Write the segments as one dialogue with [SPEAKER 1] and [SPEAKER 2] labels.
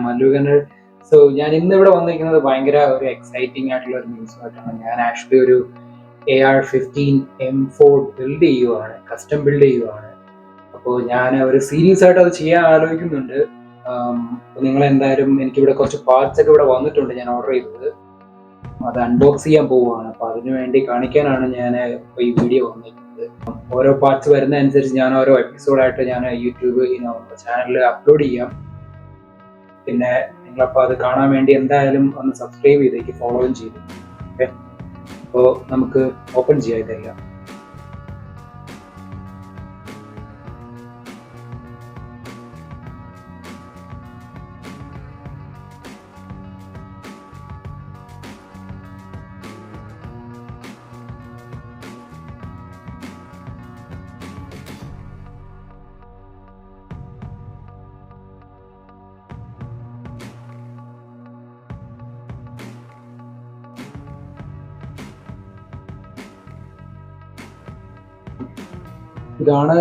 [SPEAKER 1] മല്ലുകന്. So ഞാൻ ഇന്ന് ഇവിടെ വന്നിരിക്കുന്നത് ഭയങ്കര ഒരു എക്സൈറ്റിംഗ് ആയിട്ടുള്ള ഒരു ന്യൂസുമായിട്ടാണ്. ഞാൻ ആക്ച്വലി ഒരു AR-15M4 ബിൽഡ് ചെയ്യുവാണ്, കസ്റ്റം ബിൽഡ് ചെയ്യുവാണ്. അപ്പോൾ ഞാൻ ഒരു സീരീസ് ആയിട്ട് അത് ചെയ്യാൻ ആലോചിക്കുന്നുണ്ട്. നിങ്ങൾ എന്തായാലും എനിക്കിവിടെ കുറച്ച് പാർട്സ് ഒക്കെ ഇവിടെ വന്നിട്ടുണ്ട്, ഞാൻ ഓർഡർ ചെയ്തത്. അത് അൺബോക്സ് ചെയ്യാൻ പോവുകയാണ്. അപ്പോൾ അതിനു വേണ്ടി കാണിക്കാനാണ് ഞാൻ ഈ വീഡിയോ വന്നിരിക്കുന്നത്. ഓരോ പാർട്സ് വരുന്ന അനുസരിച്ച് ഞാൻ ഓരോ എപ്പിസോഡായിട്ട് ഞാൻ യൂട്യൂബ് ചാനലിൽ അപ്ലോഡ് ചെയ്യാം. പിന്നെ നിങ്ങളപ്പോൾ അത് കാണാൻ വേണ്ടി എന്തായാലും ഒന്ന് സബ്സ്ക്രൈബ് ചെയ്തേക്ക്, ഫോളോയും ചെയ്തു. ഓക്കെ, അപ്പോൾ നമുക്ക് ഓപ്പൺ ചെയ്യാം ഇതെല്ലാം. ഇതാണ്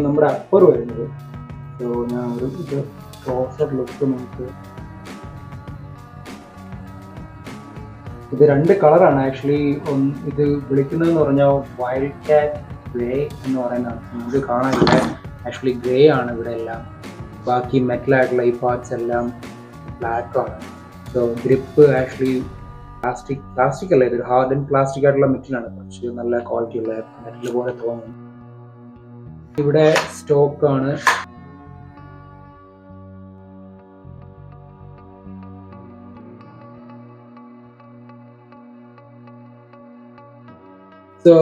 [SPEAKER 1] നമ്മുടെ അപ്പർ വരുന്നത്. സോ ഞാൻ ഒരു ഇത് ക്ലോസർ ലുക്ക് നമുക്ക്. ഇത് രണ്ട് കളറാണ് ആക്ച്വലി. ഇത് വിളിക്കുന്നതെന്ന് പറഞ്ഞാൽ വൈൽഡ് കാറ്റ് ഗ്രേ എന്ന് പറയുന്നതാണ്. നമുക്ക് കാണാനില്ല, ആക്ച്വലി ഗ്രേ ആണ് ഇവിടെ എല്ലാം. ബാക്കി മെറ്റലായിട്ടുള്ള ഈ പാർട്സ് എല്ലാം ബ്ലാക്ക് ആണ്. സോ ഗ്രിപ്പ് ആക്ച്വലി പ്ലാസ്റ്റിക് അല്ല, ഇത് ഹാർഡ് ആൻഡ് പ്ലാസ്റ്റിക് ആയിട്ടുള്ള മെറ്റലാണ്. കുറച്ച് നല്ല ക്വാളിറ്റി ഉള്ള മെറ്റൽ പോലെ തോന്നുന്നു. ഇവിടെ സ്റ്റോക്ക് ആണ്. സോ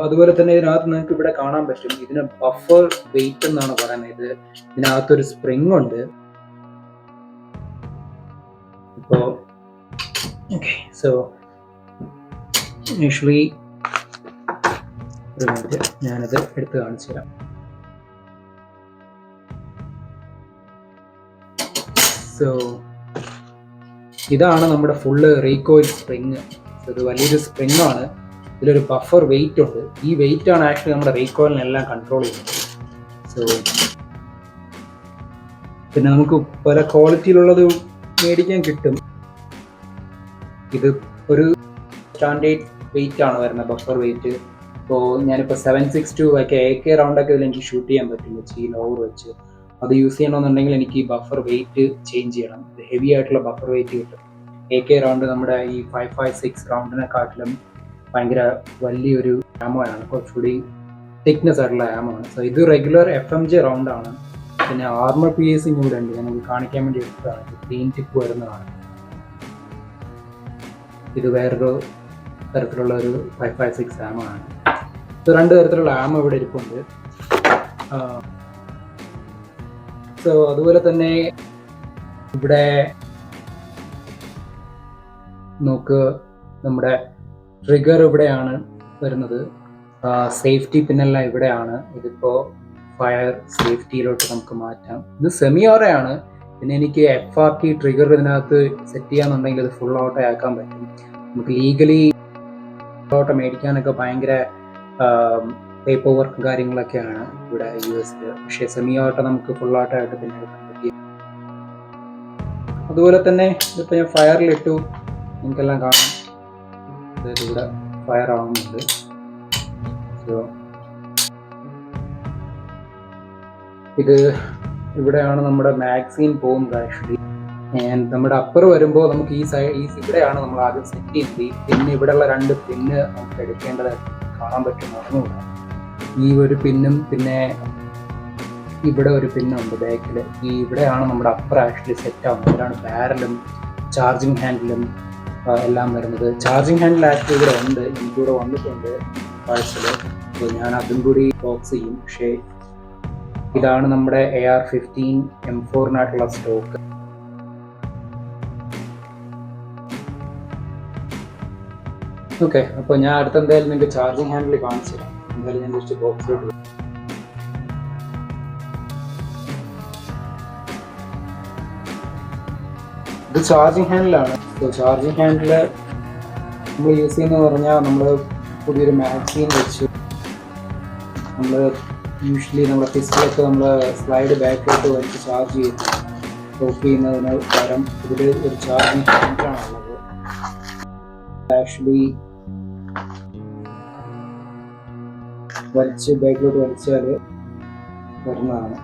[SPEAKER 1] അതുപോലെ തന്നെ ഇതിനകത്ത് നിങ്ങൾക്ക് ഇവിടെ കാണാൻ പറ്റും, ഇതിന് ബഫർ വെയിറ്റ് എന്നാണ് പറയുന്നത്. ഇതിനകത്തൊരു സ്പ്രിങ് ഉണ്ട്. ഇപ്പോ ഓക്കെ, സോ യൂഷ്വലി ഒരു മിനിറ്റ് ഞാനത് എടുത്ത് കാണിച്ചു തരാം. സോ ഇതാണ് നമ്മുടെ ഫുള്ള് റീകോയിൽ സ്പ്രിങ്. ഇത് വലിയൊരു സ്പ്രിങ് ആണ്. ഇതിലൊരു ബഫർ വെയിറ്റ് ഉണ്ട്. ഈ വെയിറ്റ് ആണ് ആക്ച്വലി നമ്മുടെ റീകോയിലിനെല്ലാം കൺട്രോൾ ചെയ്യുന്നത്. സോ പിന്നെ നമുക്ക് പല ക്വാളിറ്റിയിലുള്ളത് മേടിക്കാൻ കിട്ടും. ഇത് ഒരു സ്റ്റാൻഡേർഡ് വെയിറ്റ് ആണ് വരുന്നത്, ബഫർ വെയിറ്റ്. ഇപ്പോൾ ഞാനിപ്പോൾ 7.62 ഒക്കെ AK റൗണ്ടൊക്കെ ഇതിൽ എനിക്ക് ഷൂട്ട് ചെയ്യാൻ പറ്റും വെച്ച്, ഈ ലോവർ വെച്ച്. അത് യൂസ് ചെയ്യണമെന്നുണ്ടെങ്കിൽ എനിക്ക് ഈ ബഫർ വെയിറ്റ് ചേഞ്ച് ചെയ്യണം. ഇത് ഹെവി ആയിട്ടുള്ള ബഫർ വെയിറ്റ് കിട്ടും. AK റൗണ്ട് നമ്മുടെ ഈ 5.56 റൗണ്ടിനെക്കാട്ടിലും ഭയങ്കര വലിയൊരു ആമോ ആണ്, കുറച്ചുകൂടി തിക്നെസ് ആയിട്ടുള്ള ആമോ ആണ്. സോ ഇത് റെഗുലർ FMJ റൗണ്ടാണ്. പിന്നെ ആർമർ piercing കൂടെ ഉണ്ട്, ഞങ്ങൾക്ക് കാണിക്കാൻ വേണ്ടി എടുത്തതാണ്. ഗ്രീൻ ടിപ്പ് വരുന്നതാണ്. ഇത് വേറൊരു തരത്തിലുള്ള ഒരു 5.56 ആമോ ആണ്. സോ രണ്ട് തരത്തിലുള്ള ആമോ ഇവിടെ ഇരിപ്പുണ്ട്. സോ അതുപോലെ തന്നെ ഇവിടെ നോക്ക്, നമ്മുടെ ട്രിഗർ ഇവിടെയാണ് വരുന്നത്. സേഫ്റ്റി പിന്നെല്ലാം ഇവിടെയാണ്. ഇതിപ്പോൾ ഫയർ സേഫ്റ്റിയിലോട്ട് നമുക്ക് മാറ്റാം. ഇത് സെമി ഓട്ടോയാണ്. പിന്നെ എനിക്ക് FRT ട്രിഗർ ഇതിനകത്ത് സെറ്റ് ചെയ്യാന്നുണ്ടെങ്കിൽ ഇത് ഫുൾ ഓട്ടോ ആക്കാൻ പറ്റും. നമുക്ക് ലീഗലി ഓട്ടോ മേടിക്കാനൊക്കെ ഭയങ്കര പേപ്പർ വർക്കും കാര്യങ്ങളൊക്കെയാണ് ഇവിടെ US. പക്ഷേ സെമി ഓട്ടോ നമുക്ക് ഫുൾ ഓട്ടോ ആയിട്ട് പിന്നെ എടുക്കാൻ പറ്റും. അതുപോലെ തന്നെ ഇതിപ്പോൾ ഞാൻ ഫയറിലിട്ടു, നിങ്ങൾക്കെല്ലാം കാണാം ഇവിടെ ഫയർ ആവുന്നുണ്ട്. സോ ഇത് ഇവിടെയാണ് നമ്മുടെ മാഗസീൻ പോകുന്നത് ആക്ച്വലി. ആൻഡ് നമ്മുടെ അപ്പർ വരുമ്പോൾ നമുക്ക് ഈ ഇവിടെയാണ് നമ്മൾ ആദ്യം സെറ്റ് ചെയ്യുന്നത്. പിന്നെ ഇവിടെയുള്ള രണ്ട് പിന്ന് നമുക്ക് എടുക്കേണ്ടത് കാണാൻ പറ്റും, മറന്നുകൂടാ. ഈ ഒരു പിന്നും പിന്നെ ഇവിടെ ഒരു പിന്നുണ്ട് ബാക്കിൽ. ഇവിടെയാണ് നമ്മുടെ അപ്പർ ആക്ച്വലി സെറ്റ് ആവുന്നത്. ഇവിടെയാണ് ബാരലും ചാർജിങ് ഹാൻഡിലും എല്ലാം വരുന്നത്. ചാർജിങ് ഹാൻഡിൽ ആക്ച്വലി ഇവിടെ ഉണ്ട്, എനിക്കിവിടെ വന്നിട്ടുണ്ട് പാഴ്സൽ. അപ്പോൾ ഞാൻ അതും കൂടി ബോക്സ് ചെയ്യും. പക്ഷേ ഇതാണ് നമ്മുടെ AR-15M4 സ്റ്റോക്ക്. ഓക്കെ, അപ്പോൾ ഞാൻ അടുത്ത എന്തായാലും നിങ്ങൾക്ക് ചാർജിങ് ഹാൻഡിൽ കാണിച്ചു തരാം. എന്തായാലും ഞാൻ ജസ്റ്റ് ബോക്സിലോട്ട്. ഇത് ചാർജിങ് ഹാൻഡിലാണ്. ചാർജിങ് ഹാൻഡിൽ നമ്മൾ യൂസ് ചെയ്യുന്നത് പറഞ്ഞാൽ നമ്മൾ പുതിയൊരു മാഗസീൻ വെച്ച് നമ്മൾ യൂഷ്വലി നമ്മുടെ പിസ്റ്റലൊക്കെ നമ്മൾ സ്ലൈഡ് ബാക്കിലോട്ട് വലിച്ച് ചാർജ് ചെയ്യുന്നു. ലോക്ക് ചെയ്യുന്നതിന് പകരം ഇതിൽ ഒരു ചാർജിങ് പോയിന്റാണുള്ളത്. ആക്ച്വലി വലിച്ച് ബാക്കിലോട്ട് വലിച്ചാൽ വരുന്നതാണ്.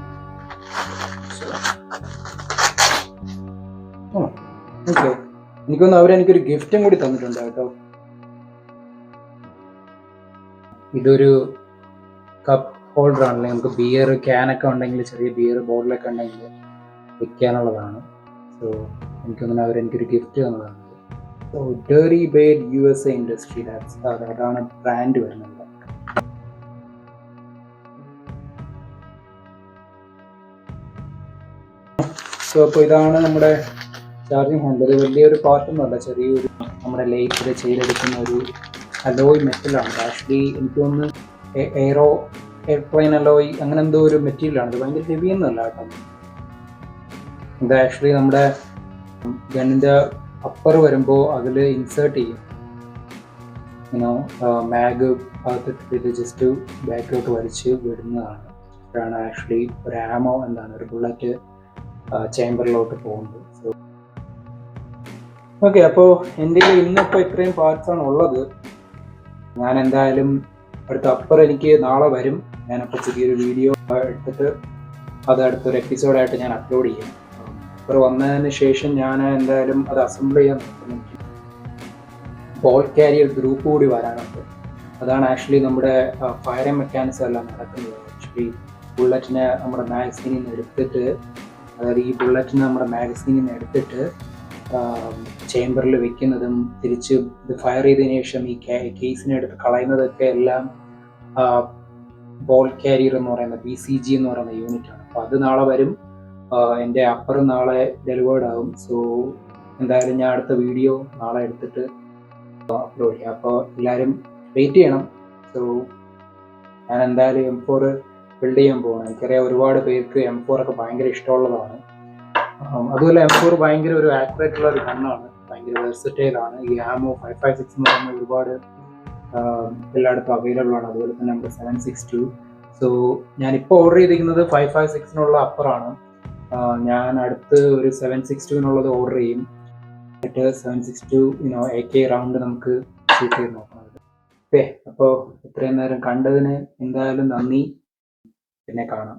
[SPEAKER 1] ഓക്കെ, എനിക്കൊന്ന് അവരെനിക്കൊരു ഗിഫ്റ്റും കൂടി തന്നിട്ടുണ്ട് കേട്ടോ. ഇതൊരു കപ്പ് ഹോൾഡർ ആണല്ലേ, നമുക്ക് ബിയർ ക്യാനൊക്കെ ഉണ്ടെങ്കിൽ, ചെറിയ ബിയർ ബോട്ടിലൊക്കെ ഉണ്ടെങ്കിൽ വെക്കാനുള്ളതാണ്. സോ എനിക്കൊന്നും അവരെനിക്കൊരു ഗിഫ്റ്റ് തന്നതാണ്. സോ ഡെറി ബേഡ് USA ഇൻഡസ്ട്രി, അതാണ് ബ്രാൻഡ് വരുന്നത്. സോ അപ്പോൾ ഇതാണ് നമ്മുടെ ചാർജിങ് ഹാൻഡിൽ. ഇത് വലിയൊരു പാർട്ടൊന്നുമല്ല, ചെറിയൊരു നമ്മുടെ ലൈറ്റിൽ ചെയ്തെടുക്കുന്ന ഒരു അലോയ് മെറ്റലാണ്. ആക്ച്വലി എനിക്ക് തോന്നുന്നു എയർപ്ലെയിൻ അലോയ് അങ്ങനെ എന്തോ ഒരു മെറ്റീരിയലാണ്. ഇത് ഭയങ്കര ഹെവി ഒന്നുമല്ല കേട്ടോ. ഇത് ആക്ച്വലി നമ്മുടെ ഗണ്ണിൻ്റെ അപ്പർ വരുമ്പോൾ അതിൽ ഇൻസേർട്ട് ചെയ്യും. മാഗ് ഭാഗത്തിട്ട് ജസ്റ്റ് ബാക്കിലോട്ട് വലിച്ച് വിടുന്നതാണ്. അതാണ് ആക്ച്വലി ഒരു ആമോ എന്താണ് ഒരു ബുള്ളറ്റ് ചേംബറിലോട്ട് പോകുന്നത്. സോ ഓക്കെ, അപ്പോൾ എൻ്റെ ഇന്നിപ്പോൾ ഇത്രയും പാർട്സാണ് ഉള്ളത്. ഞാൻ എന്തായാലും അടുത്ത അപ്പർ എനിക്ക് നാളെ വരും. ഞാനപ്പോൾ പുതിയൊരു വീഡിയോ എടുത്തിട്ട് അത് അടുത്തൊരു എപ്പിസോഡായിട്ട് ഞാൻ അപ്ലോഡ് ചെയ്യും. അപ്പർ വന്നതിന് ശേഷം ഞാൻ എന്തായാലും അത് അസംബിൾ ചെയ്യാൻ നോക്കുന്നു. ബോൾ ക്യാരിയർ ഗ്രൂപ്പ് കൂടി വരാനുണ്ട്. അതാണ് ആക്ച്വലി നമ്മുടെ ഫയറിംഗ് മെക്കാനിസം എല്ലാം നടക്കുന്നത്. ആക്ച്വലി ബുള്ളറ്റിനെ നമ്മുടെ മാഗസീനിൽ നിന്ന് എടുത്തിട്ട്, അതായത് ഈ ബുള്ളറ്റിനെ നമ്മുടെ മാഗസീനിൽ നിന്ന് എടുത്തിട്ട് ചേംബറിൽ വെക്കുന്നതും തിരിച്ച് ഇത് ഫയർ ചെയ്തതിനു ശേഷം ഈ കേസിനെ എടുത്ത് കളയുന്നതൊക്കെ എല്ലാം ബോൾ ക്യാരിയർ എന്ന് പറയുന്ന BCG എന്ന് പറയുന്ന യൂണിറ്റാണ്. അപ്പോൾ അത് നാളെ വരും. എൻ്റെ അപ്പർ നാളെ ഡെലിവേർഡ് ആകും. സോ എന്തായാലും ഞാൻ അടുത്ത വീഡിയോ നാളെ എടുത്തിട്ട് അപ്ലോഡ് ചെയ്യാം. അപ്പോൾ എല്ലാവരും വെയിറ്റ് ചെയ്യണം. സോ ഞാൻ എന്തായാലും M4 ബിൽഡ് ചെയ്യാൻ പോകണം. എനിക്കറിയാം ഒരുപാട് പേർക്ക് M4 ഒക്കെ ഭയങ്കര ഇഷ്ടമുള്ളതാണ്. അതുപോലെ M4 ഭയങ്കര ഒരു ആക്യുറേറ്റ് ഉള്ള ഒരു ഗണ്ണാണ്, ഭയങ്കര വെർസറ്റൈൽ ആണ്. ഈ ആമോ 5.56 എന്ന് പറയുന്ന ഒരുപാട് എല്ലായിടത്തും അവൈലബിൾ ആണ്. അതുപോലെ തന്നെ നമ്മുടെ 7.62. സോ ഞാനിപ്പോൾ ഓർഡർ ചെയ്തിരിക്കുന്നത് 5.56 അപ്പറാണ്. ഞാൻ അടുത്ത് ഒരു 7.62 ഓർഡർ ചെയ്യും. എന്നിട്ട് 7.62 AK റൗണ്ട് നമുക്ക് ഷൂട്ട് ചെയ്ത് നോക്കണം. ഓക്കെ, അപ്പോൾ ഇത്രയും നേരം കണ്ടതിന് എന്തായാലും നന്ദി. പിന്നെ കാണാം.